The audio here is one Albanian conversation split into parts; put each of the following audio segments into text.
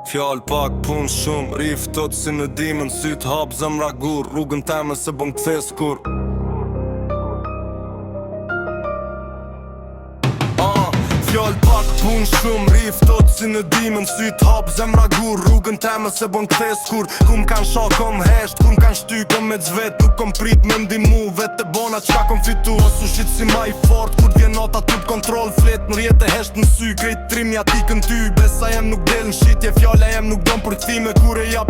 Fjall pak pun shumë, rif tot si në dimën, syt hap zemra gur, rrugën teme se bën kthes kur. Fjall pak pun shumë, rif tot si në dimën, syt hap zemra gur, rrugën teme se bën kthes kur. Kum kan sha kom hesht, kum kan shty kom me zvet, nuk kom prit me ndimu, vet e bona qka kom fitu. Asu shit si ma i fort, kur t'vjen nota tup kontrol, flet në rjetë e hesht në sy, krejt trim ja ti kën ty. Besa jem nuk del në shitje, fjalla jem nuk don për thime, kur e jap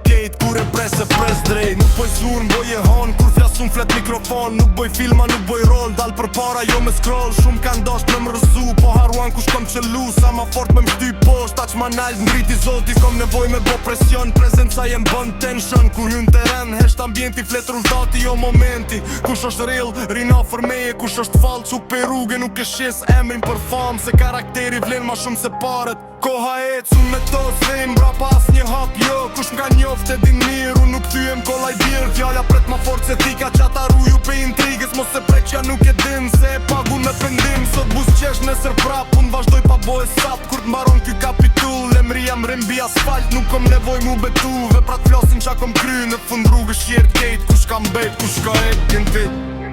kejt, kur e pres drejt. Nuk boj zurn, boj e hon, kur fjasun flet mikrofon, nuk boj filma, nuk boj rol, dal për para jo me scroll. Shumë kan dasht me më rëzu, po haruan kush kom qëllu, sa ma fort me mshty posht, aq ma nalt ngriti zoti, kom nevoj me bo presion, prezenca jem bën tension, kur hyn teren, hesht ambienti, flet rrulltati jo momenti. Kush është real, rina fër meje, kush është falc, u pe rrugë, nuk e shes emrin për fam, se karakteri vlen ma shumë se paret. Koha ec, unë me tos, vejm bra pas një hap, jo, kush m'ka njoft e din mirë, unë nuk tyjem kollaj birë, fjalla pret ma fort se tika qata ruju pe intrigës, mos se prek qa nuk e din, se e pagun me pendim, sot bus qesh nesër prap, unë vazhdoj pa boje sap, kur t'mbaron ky kapitull, emria mrim bi asfalt, nuk kom nevoj mu betu, veprat flasin qa kom kry, në fund rrugës jert kejt, kush ka mbet, kush ka e t'kin fit.